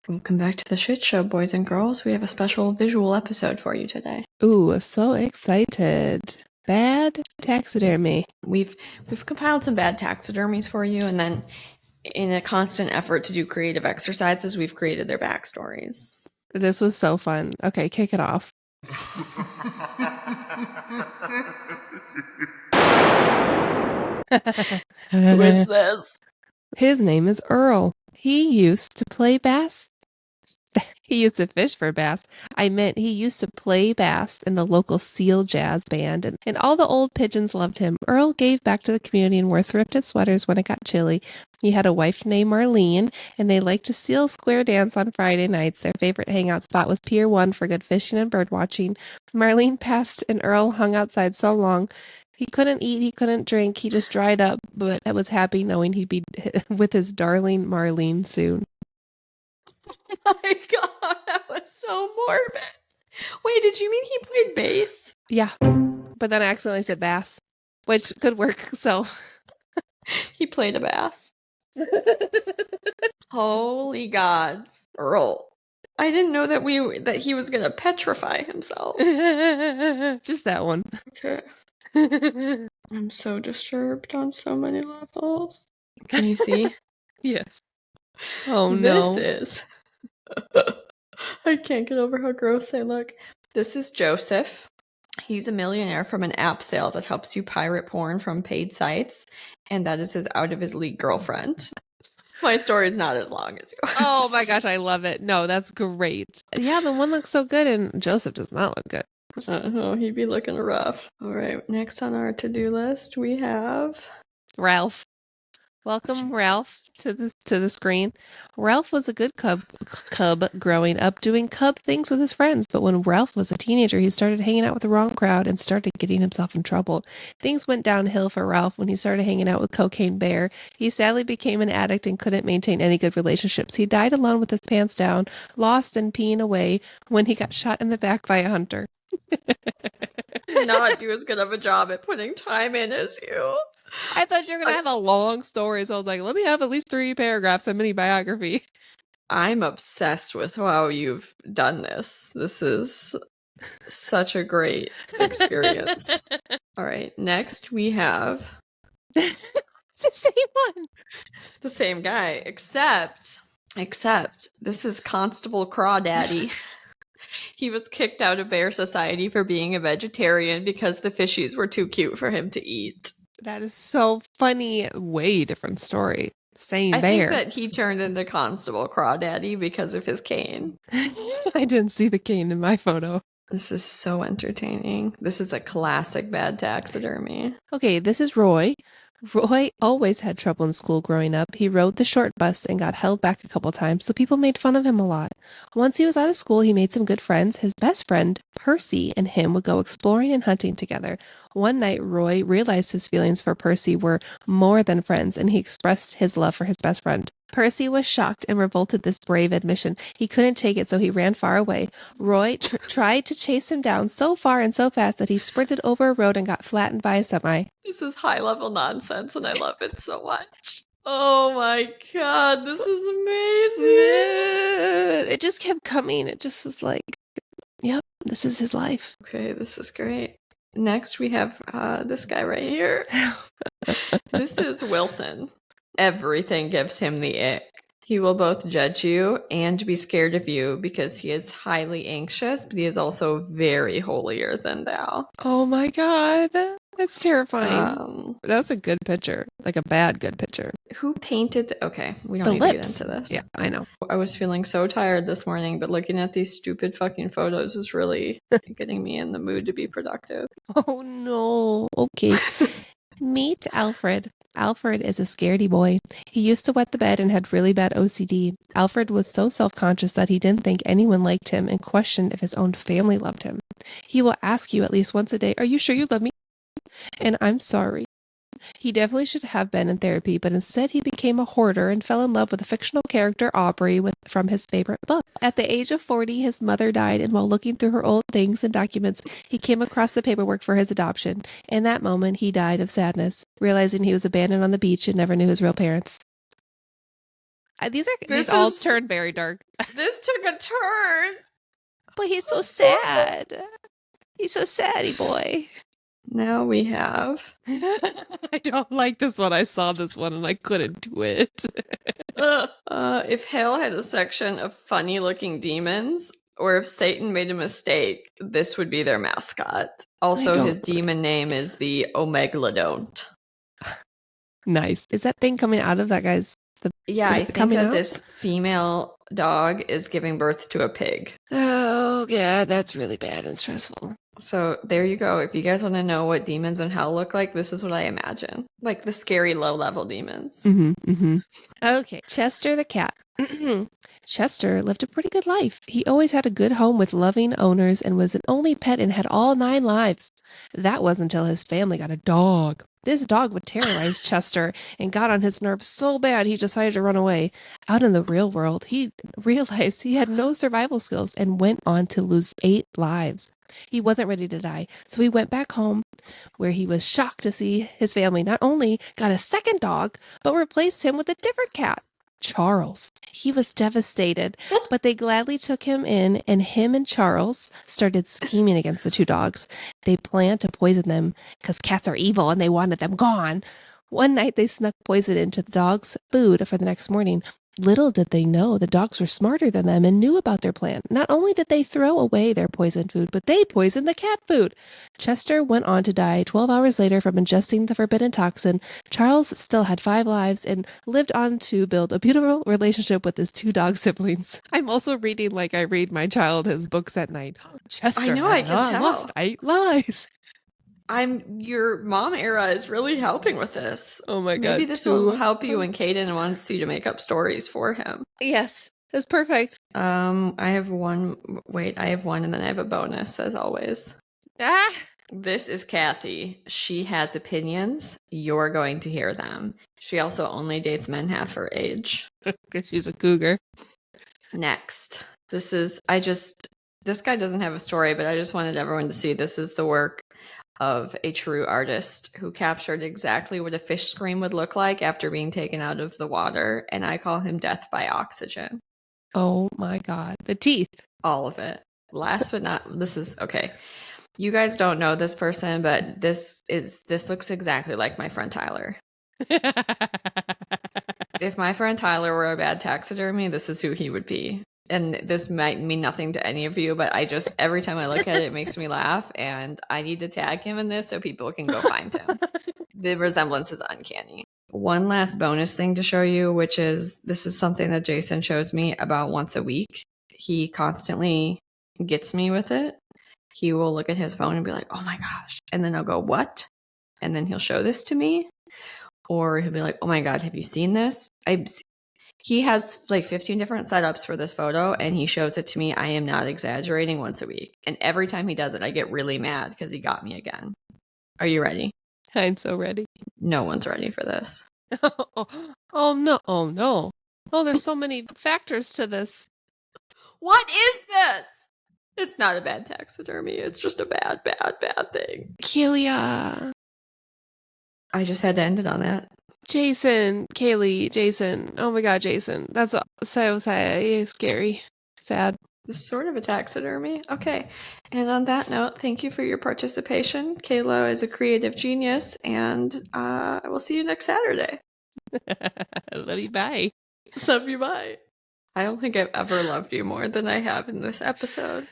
Welcome back to the shit show, boys and girls. We have a special visual episode for you today. Ooh, so excited. Bad taxidermy. We've compiled some bad taxidermies for you, and then in a constant effort to do creative exercises, we've created their backstories. This was so fun. Okay, kick it off. Who is this? His name is Earl. He used to play bass. He used to fish for bass. I meant he used to play bass in the local seal jazz band, and all the old pigeons loved him. Earl gave back to the community and wore thrifted sweaters when it got chilly. He had a wife named Marlene, and they liked to seal square dance on Friday nights. Their favorite hangout spot was Pier 1 for good fishing and bird watching. Marlene passed, and Earl hung outside so long. He couldn't eat, he couldn't drink, he just dried up, but I was happy knowing he'd be with his darling Marlene soon. Oh my god, that was so morbid. Wait, did you mean he played bass? Yeah, but then I accidentally said bass, which could work, so. He played a bass. Holy god, Earl. I didn't know that he was gonna petrify himself. Just that one. Okay. I'm so disturbed on so many levels. Can you see? Yes. Oh no. This is... I can't get over how gross they look. This is Joseph. He's a millionaire from an app sale that helps you pirate porn from paid sites, and that is his out-of-his-league girlfriend. My story is not as long as yours. Oh my gosh, I love it. No, that's great. Yeah, the one looks so good, and Joseph does not look good. Oh, he'd be looking rough. All right, next on our to-do list, we have... Ralph. Welcome, Ralph, to the screen. Ralph was a good cub growing up, doing cub things with his friends. But when Ralph was a teenager, he started hanging out with the wrong crowd and started getting himself in trouble. Things went downhill for Ralph when he started hanging out with Cocaine Bear. He sadly became an addict and couldn't maintain any good relationships. He died alone with his pants down, lost and peeing away when he got shot in the back by a hunter. Not do as good of a job at putting time in as you. I thought you were going to have a long story, so I was like, let me have at least 3 paragraphs, a mini biography. I'm obsessed with how you've done this. This is such a great experience. All right, next we have... It's the same one. The same guy, except this is Constable Crawdaddy. He was kicked out of Bear Society for being a vegetarian because the fishies were too cute for him to eat. That is so funny. Way different story. Same bear. I think that he turned into Constable Crawdaddy because of his cane. I didn't see the cane in my photo. This is so entertaining. This is a classic bad taxidermy. Okay, this is Roy. Roy always had trouble in school growing up. He rode the short bus and got held back a couple times, so people made fun of him a lot. Once he was out of school, he made some good friends. His best friend, Percy, and him would go exploring and hunting together. One night, Roy realized his feelings for Percy were more than friends, and he expressed his love for his best friend. Percy was shocked and revolted at this brave admission. He couldn't take it, so he ran far away. Roy tried to chase him down so far and so fast that he sprinted over a road and got flattened by a semi. This is high-level nonsense, and I love it so much. Oh my god, this is amazing! It just kept coming. It just was like, yep, this is his life. Okay, this is great. Next, we have this guy right here. This is Wilson. Everything gives him the ick. He will both judge you and be scared of you because he is highly anxious, but he is also very holier than thou. Oh my god, that's terrifying. That's a good picture, like a bad good picture. Who painted okay, we don't need to get into this. Yeah, I know. I was feeling so tired this morning, but looking at these stupid fucking photos is really getting me in the mood to be productive. Oh no. Okay. Meet Alfred. Alfred is a scaredy boy. He used to wet the bed and had really bad OCD. Alfred was so self-conscious that he didn't think anyone liked him and questioned if his own family loved him. He will ask you at least once a day, "Are you sure you love me?" And I'm sorry. He definitely should have been in therapy, but instead he became a hoarder and fell in love with the fictional character Aubrey from his favorite book. At the age of 40, his mother died, and while looking through her old things and documents, he came across the paperwork for his adoption. In that moment, he died of sadness, realizing he was abandoned on the beach and never knew his real parents. These all turn very dark. This took a turn. But he's so sad. He's so saddy boy. Now we have. I don't like this one. I saw this one and I couldn't do it. If Hale had a section of funny looking demons, or if Satan made a mistake, this would be their mascot. Also, his demon name is the Omegalodont. Nice. Is that thing coming out of that guy's? I think that this female dog is giving birth to a pig. Oh, yeah, that's really bad and stressful. So there you go. If you guys want to know what demons in hell look like, this is what I imagine. Like the scary low-level demons. Okay, Chester the cat. Chester lived a pretty good life. He always had a good home with loving owners and was an only pet and had all 9 lives. That was until his family got a dog. This dog would terrorize Chester and got on his nerves so bad he decided to run away. Out in the real world, he realized he had no survival skills and went on to lose 8 lives. He wasn't ready to die, so he went back home, where he was shocked to see his family not only got a second dog, but replaced him with a different cat, Charles. He was devastated, but they gladly took him in, and him and Charles started scheming against the 2 dogs. They planned to poison them because cats are evil and they wanted them gone. One night they snuck poison into the dogs' food for the next morning. Little did they know the dogs were smarter than them and knew about their plan. Not only did they throw away their poisoned food, but they poisoned the cat food. Chester went on to die 12 hours later from ingesting the forbidden toxin. Charles still had 5 lives and lived on to build a beautiful relationship with his 2 dog siblings. I'm also reading like I read my child his books at night. Chester lost 8 lives. Your mom era is really helping with this. Oh my God. Maybe this will help you when Caden wants you to make up stories for him. Yes, that's perfect. I have one and then I have a bonus as always. This is Kathy. She has opinions. You're going to hear them. She also only dates men half her age. She's a cougar. Next. This guy doesn't have a story, but I just wanted everyone to see this is the work of a true artist who captured exactly what a fish scream would look like after being taken out of the water, and I call him death by oxygen. Oh my God. The teeth. All of it. Okay. You guys don't know this person, but this looks exactly like my friend Tyler. If my friend Tyler were a bad taxidermy, this is who he would be. And this might mean nothing to any of you, but every time I look at it, it makes me laugh, and I need to tag him in this so people can go find him. The resemblance is uncanny. One last bonus thing to show you, which is, this is something that Jason shows me about once a week. He constantly gets me with it. He will look at his phone and be like, oh my gosh. And then I'll go, what? And then he'll show this to me. Or he'll be like, oh my God, have you seen this? He has like 15 different setups for this photo, and he shows it to me. I am not exaggerating, once a week. And every time he does it, I get really mad because he got me again. Are you ready? I'm so ready. No one's ready for this. Oh no. Oh no. Oh, there's so many factors to this. What is this? It's not a bad taxidermy. It's just a bad thing. Kelia. I just had to end it on that. Jason, Kaylee, Jason. Oh my God, Jason. That's so sad. Scary. Sad. It's sort of a taxidermy. Okay. And on that note, thank you for your participation. Kayla is a creative genius, and I will see you next Saturday. Love you. Bye. Love you. Bye. I don't think I've ever loved you more than I have in this episode.